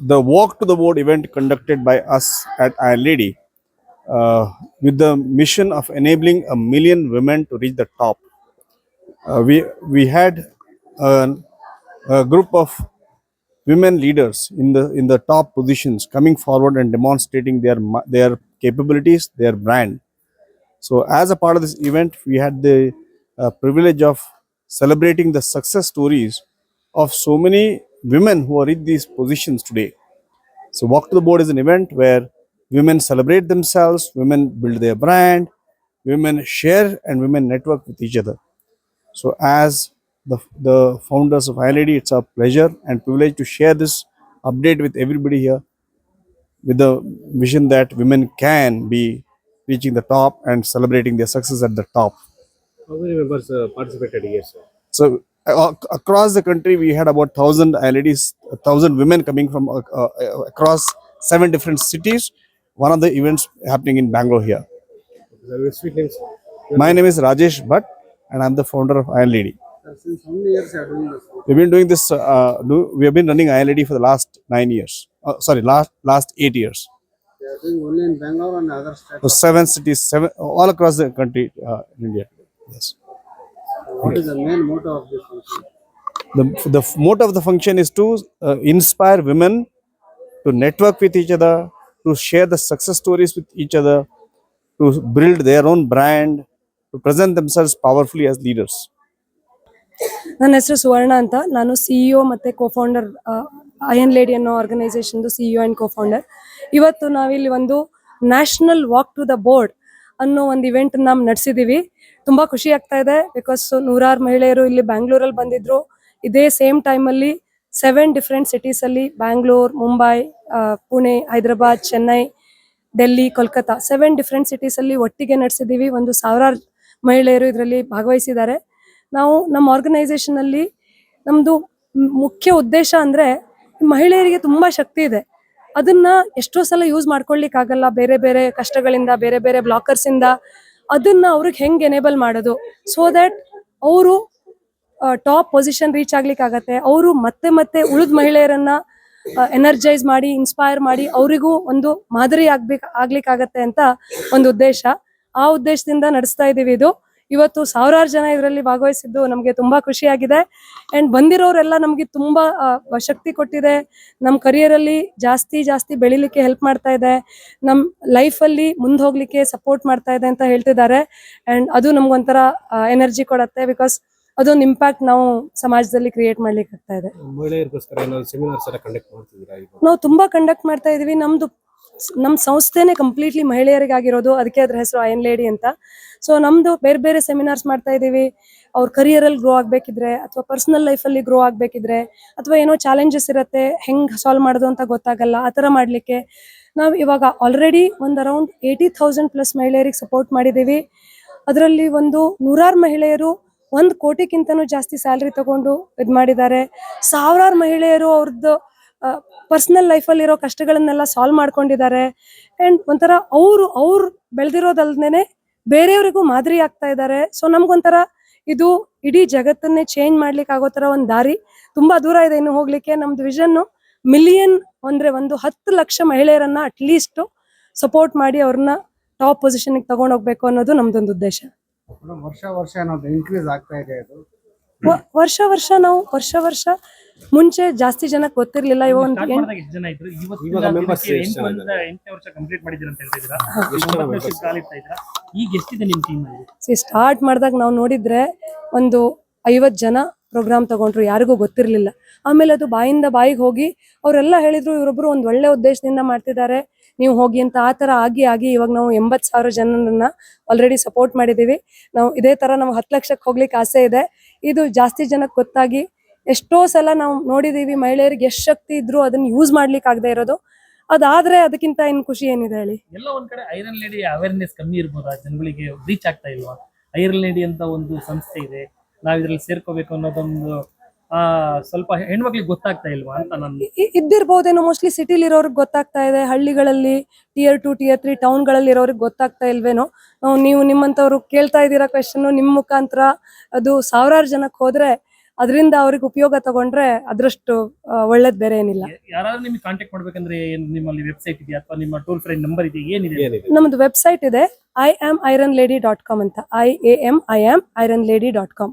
the Walk to the Board event conducted by us at Iron Lady with the mission of enabling 1 million women to reach the top. We had a, a group of women leaders in the top positions coming forward and demonstrating their capabilities, their brand. So, as a part of this event, we had the privilege of celebrating the success stories of so many women who are in these positions today. So, Walk to the Board is an event where women celebrate themselves, women build their brand, women share, and women network with each other. So, as the founders of ILD, it's a pleasure and privilege to share this update with everybody here with the vision that women can be reaching the top and celebrating their success at the top. How many members participated here, sir? So across the country, we had about 1,000 ladies, 1,000 women coming from across 7 different cities. One of the events happening in Bangalore here. Your sweet names. My name is Rajesh Bhatt, and I'm the founder of Iron Lady. Since how many years you are doing this? We've been doing this. We have been running Iron Lady for the last 9 years. Last 8 years. They are doing only in Bangalore and other states. So 7 cities, all across the country in India. Yes. What is the main motto of this function? The motto of the function is to inspire women to network with each other, to share the success stories with each other, to build their own brand, to present themselves powerfully as leaders. ನನ್ನ ಹೆಸರು ಸುವರ್ಣ ಅಂತ. ನಾನು CEO ಮತ್ತು ಕೋಫೌಂಡರ್ iron lady ಅನ್ನೋ ಆರ್ಗನೈಸೇಷನ್ದು CEO and ಕೋಫೌಂಡರ್. ಇವತ್ತು ನಾವಿಲ್ಲಿ ಒಂದು national walk to the board ಅನ್ನೋ ಒಂದು ಇವೆಂಟ್ ನಾವು ನಡೆಸಿದ್ದೀವಿ. ತುಂಬ ಖುಷಿ ಆಗ್ತಾ ಇದೆ ಬಿಕಾಸ್ ನೂರಾರು ಮಹಿಳೆಯರು ಇಲ್ಲಿ ಬ್ಯಾಂಗ್ಳೂರಲ್ಲಿ ಬಂದಿದ್ರು. ಇದೇ ಸೇಮ್ ಟೈಮಲ್ಲಿ 7 ಡಿಫ್ರೆಂಟ್ ಸಿಟೀಸಲ್ಲಿ ಬ್ಯಾಂಗ್ಳೂರ್, ಮುಂಬೈ, ಪುಣೆ, ಹೈದರಾಬಾದ್, ಚೆನ್ನೈ, ಡೆಲ್ಲಿ, ಕೋಲ್ಕತ್ತಾ 7 ಡಿಫ್ರೆಂಟ್ ಸಿಟೀಸಲ್ಲಿ ಒಟ್ಟಿಗೆ ನಡೆಸಿದ್ದೀವಿ. ಒಂದು ಸಾವಿರಾರು ಮಹಿಳೆಯರು ಇದರಲ್ಲಿ ಭಾಗವಹಿಸಿದ್ದಾರೆ. ನಾವು ನಮ್ಮ ಆರ್ಗನೈಸೇಷನಲ್ಲಿ ನಮ್ಮದು ಮುಖ್ಯ ಉದ್ದೇಶ ಅಂದರೆ ಮಹಿಳೆಯರಿಗೆ ತುಂಬ ಶಕ್ತಿ ಇದೆ, ಅದನ್ನು ಎಷ್ಟೋ ಸಲ ಯೂಸ್ ಮಾಡ್ಕೊಳ್ಳಿಕ್ಕಾಗಲ್ಲ. ಬೇರೆ ಬೇರೆ ಕಷ್ಟಗಳಿಂದ, ಬೇರೆ ಬೇರೆ ಬ್ಲಾಕರ್ಸಿಂದ ಅದನ್ನು ಅವ್ರಿಗೆ ಹೆಂಗೆ ಎನೇಬಲ್ ಮಾಡೋದು ಸೊ ದ್ಯಾಟ್ ಅವರು ಟಾಪ್ ಪೊಸಿಷನ್ ರೀಚ್ ಆಗ್ಲಿಕ್ಕಾಗತ್ತೆ. ಅವರು ಮತ್ತೆ ಮತ್ತೆ ಉಳಿದ ಮಹಿಳೆಯರನ್ನ ಎನರ್ಜೈಸ್ ಮಾಡಿ, ಇನ್ಸ್ಪೈರ್ ಮಾಡಿ ಅವರಿಗೂ ಒಂದು ಮಾದರಿ ಆಗ್ಲಿಕ್ಕಾಗತ್ತೆ ಅಂತ ಒಂದು ಉದ್ದೇಶ. ಆ ಉದ್ದೇಶದಿಂದ ನಡೆಸ್ತಾ ಇದ್ದೀವಿ. ಇವತ್ತು ಸಾವಿರಾರು ಜನ ಇದರಲ್ಲಿ ಭಾಗವಹಿಸಿದ್ದು ನಮಗೆ ತುಂಬ ಖುಷಿಯಾಗಿದೆ. ಆ್ಯಂಡ್ ಬಂದಿರೋರೆಲ್ಲ ನಮಗೆ ತುಂಬ ಶಕ್ತಿ ಕೊಟ್ಟಿದೆ. ನಮ್ಮ ಕರಿಯರಲ್ಲಿ ಜಾಸ್ತಿ ಬೆಳಿಲಿಕ್ಕೆ ಹೆಲ್ಪ್ ಮಾಡ್ತಾ ಇದೆ, ನಮ್ಮ ಲೈಫಲ್ಲಿ ಮುಂದೆ ಹೋಗ್ಲಿಕ್ಕೆ ಸಪೋರ್ಟ್ ಮಾಡ್ತಾ ಇದೆ ಅಂತ ಹೇಳ್ತಿದ್ದಾರೆ. ಆ್ಯಂಡ್ ಅದು ನಮ್ಗೊಂಥರ ಎನರ್ಜಿ ಕೊಡುತ್ತೆ ಬಿಕಾಸ್ ಅದೊಂದು ಇಂಪ್ಯಾಕ್ಟ್ ನಾವು ಸಮಾಜದಲ್ಲಿ ಕ್ರಿಯೇಟ್ ಮಾಡ್ಲಿಕ್ಕೆ ಆಗ್ತಾ ಇದೆ. ಮಹಿಳೆಯರಿಗೋಸ್ಕರ ಸೆಮಿನಾರ್ಸ್ ಎಲ್ಲ ಕಂಡಕ್ಟ್ ಮಾಡ್ತಿದ್ದೀರಾ? ನಾವು ತುಂಬ ಕಂಡಕ್ಟ್ ಮಾಡ್ತಾ ಇದೀವಿ. ನಮ್ಮ ಸಂಸ್ಥೆನೇ ಕಂಪ್ಲೀಟ್ಲಿ ಮಹಿಳೆಯರಿಗಾಗಿರೋದು, ಅದಕ್ಕೆ ಅದ್ರ ಹೆಸರು ಅಯನ್ ಲೇಡಿ ಅಂತ. ಸೊ ನಮ್ದು ಬೇರೆ ಬೇರೆ ಸೆಮಿನಾರ್ಸ್ ಮಾಡ್ತಾ ಇದೀವಿ. ಅವ್ರ ಕರಿಯರಲ್ಲಿ ಗ್ರೋ ಆಗ್ಬೇಕಿದ್ರೆ, ಅಥವಾ ಪರ್ಸನಲ್ ಲೈಫಲ್ಲಿ ಗ್ರೋ ಆಗ್ಬೇಕಿದ್ರೆ, ಅಥವಾ ಏನೋ ಚಾಲೆಂಜಸ್ ಇರುತ್ತೆ ಹೆಂಗೆ ಸಾಲ್ವ್ ಮಾಡೋದು ಅಂತ ಗೊತ್ತಾಗಲ್ಲ, ಆ ಥರ ಮಾಡಲಿಕ್ಕೆ ನಾವು ಇವಾಗ ಆಲ್ರೆಡಿ ಒಂದು ಅರೌಂಡ್ 80,000+ ಮಹಿಳೆಯರಿಗೆ ಸಪೋರ್ಟ್ ಮಾಡಿದ್ದೀವಿ. ಅದರಲ್ಲಿ ಒಂದು ನೂರಾರು ಮಹಿಳೆಯರು 1 ಕೋಟಿಗಿಂತನೂ ಜಾಸ್ತಿ ಸ್ಯಾಲ್ರಿ ತಗೊಂಡು ಇದು ಮಾಡಿದ್ದಾರೆ. ಸಾವಿರಾರು ಮಹಿಳೆಯರು ಅವ್ರದ್ದು ಪರ್ಸನಲ್ ಲೈಫಲ್ಲಿರೋ ಕಷ್ಟಗಳನ್ನೆಲ್ಲ ಸಾಲ್ವ್ ಮಾಡ್ಕೊಂಡಿದ್ದಾರೆ. ಆ್ಯಂಡ್ ಒಂಥರ ಅವ್ರು ಬೆಳೆದಿರೋದಲ್ದೇ ಬೇರೆಯವರಿಗೂ ಮಾದರಿ ಆಗ್ತಾ ಇದ್ದಾರೆ. ಸೊ ನಮ್ಗೊಂಥರ ಇದು ಇಡೀ ಜಗತ್ತನ್ನೇ ಚೇಂಜ್ ಮಾಡ್ಲಿಕ್ಕೆ ಆಗೋ ಥರ ಒಂದು ದಾರಿ. ತುಂಬ ದೂರ ಇದೆ ಇನ್ನು ಹೋಗ್ಲಿಕ್ಕೆ. ನಮ್ದು ವಿಷನ್ನು ಮಿಲಿಯನ್ ಅಂದರೆ ಒಂದು 10 ಲಕ್ಷ ಮಹಿಳೆಯರನ್ನ ಅಟ್ಲೀಸ್ಟ್ ಸಪೋರ್ಟ್ ಮಾಡಿ ಅವ್ರನ್ನ ಟಾಪ್ ಪೊಸಿಷನ್ಗೆ ತಗೊಂಡೋಗ್ಬೇಕು ಅನ್ನೋದು ನಮ್ದೊಂದು ಉದ್ದೇಶ. ವರ್ಷ ಏನಾದ್ರು ಇನ್ಕ್ರೀಸ್ ಆಗ್ತಾ ಇದೆ ಅದು? ವರ್ಷ ಮುಂಚೆ ಜಾಸ್ತಿ ಜನಕ್ಕೆ ಗೊತ್ತಿರ್ಲಿಲ್ಲ. ಸ್ಟಾರ್ಟ್ ಮಾಡಿದಾಗ ನಾವು ನೋಡಿದ್ರೆ ಒಂದು 50 ಜನ ಪ್ರೋಗ್ರಾಮ್ ತಗೊಂಡ್ರು, ಯಾರಿಗೂ ಗೊತ್ತಿರಲಿಲ್ಲ. ಆಮೇಲೆ ಅದು ಬಾಯಿಂದ ಬಾಯಿಗೆ ಹೋಗಿ ಅವರೆಲ್ಲ ಹೇಳಿದ್ರು ಇವರೊಬ್ರು ಒಂದು ಒಳ್ಳೆ ಉದ್ದೇಶದಿಂದ ಮಾಡ್ತಿದ್ದಾರೆ, ನೀವು ಹೋಗಿ ಅಂತ. ಆ ಥರ ಆಗಿ ಇವಾಗ ನಾವು 80,000 ಜನರನ್ನ ಆಲ್ರೆಡಿ ಸಪೋರ್ಟ್ ಮಾಡಿದ್ದೀವಿ. ನಾವು ಇದೇ ಥರ ನಾವು 10 ಲಕ್ಷಕ್ಕೆ ಹೋಗ್ಲಿಕ್ಕೆ ಆಸೆ ಇದೆ. ಇದು ಜಾಸ್ತಿ ಜನಕ್ಕೆ ಗೊತ್ತಾಗಿ ಎಷ್ಟೋ ಸಲ ನಾವು ನೋಡಿದ್ದೀವಿ ಮಹಿಳೆಯರಿಗೆ ಎಷ್ಟು ಶಕ್ತಿ ಇದ್ರು ಅದನ್ನ ಯೂಸ್ ಮಾಡ್ಲಿಕ್ಕೆ ಆಗದೆ ಇರೋದು. ಅದಾದ್ರೆ ಅದಕ್ಕಿಂತ ಇನ್ನು ಖುಷಿ ಏನಿದೆ ಹೇಳಿ? ಎಲ್ಲ ಒಂದ್ ಕಡೆ ಐರನ್ ಲೇಡಿ ಅವೇರ್ನೆಸ್ ಕಮ್ಮಿ ಇರ್ಬೋದಾ, ಜನಗಳಿಗೆ ರೀಚ್ ಆಗ್ತಾ ಇಲ್ವಾ? ಐರನ್ ಲೇಡಿ ಅಂತ ಒಂದು ಸಂಸ್ಥೆ ಇದೆ, ನಾವ್ ಇದ್ರಲ್ಲಿ ಸೇರ್ಕೋಬೇಕು ಅನ್ನೋದೊಂದು ಸ್ವಲ್ಪ ಹೆಣ್ಮಕ್ಳಿಗೆ ಗೊತ್ತಾಗ್ತಾ ಇಲ್ವಾ ಅಂತ ನಾನು ಇದ್ದಿರ್ಬೋದೇನೋ. ಮೋಸ್ಟ್ಲಿ ಸಿಟಿಲಿ ಇರೋರಿಗೆ ಗೊತ್ತಾಗ್ತಾ ಇದೆ, ಹಳ್ಳಿಗಳಲ್ಲಿ Tier 2 Tier 3 ಟೌನ್ಗಳಲ್ಲಿ ಇರೋರಿಗೆ ಗೊತ್ತಾಗ್ತಾ ಇಲ್ವೇನೋ. ನೀವು ನಿಮ್ಮಂಥವ್ರು ಕೇಳ್ತಾ ಇದ್ದೀರಾ ಕ್ವೆಶನ್, ನಿಮ್ಮ ಮುಖಾಂತರ ಅದು ಸಾವಿರಾರು ಜನಕ್ಕೆ ಹೋದ್ರೆ ಅದರಿಂದ ಅವ್ರಿಗೆ ಉಪಯೋಗ ತಗೊಂಡ್ರೆ ಅದರಷ್ಟು ಒಳ್ಳೇದ್ ಬೇರೆ ಏನಿಲ್ಲ. ಯಾರಾದ್ರೂ ನಿಮ್ಗೆ ಕಾಂಟ್ಯಾಕ್ಟ್ ಮಾಡ್ಬೇಕಂದ್ರೆ ಏನ್ ನಿಮ್ಮಲ್ಲಿ ವೆಬ್ಸೈಟ್ ಇದೆಯಾ ಅಥವಾ ನಿಮ್ಮ ಟೋಲ್ ಫ್ರೀ ನಂಬರ್ ಇದೆ, ಏನಿದೆ? ನಮ್ದು ವೆಬ್ಸೈಟ್ ಇದೆ iamironlady.com ಅಂತ, IAMIamIronlady.com.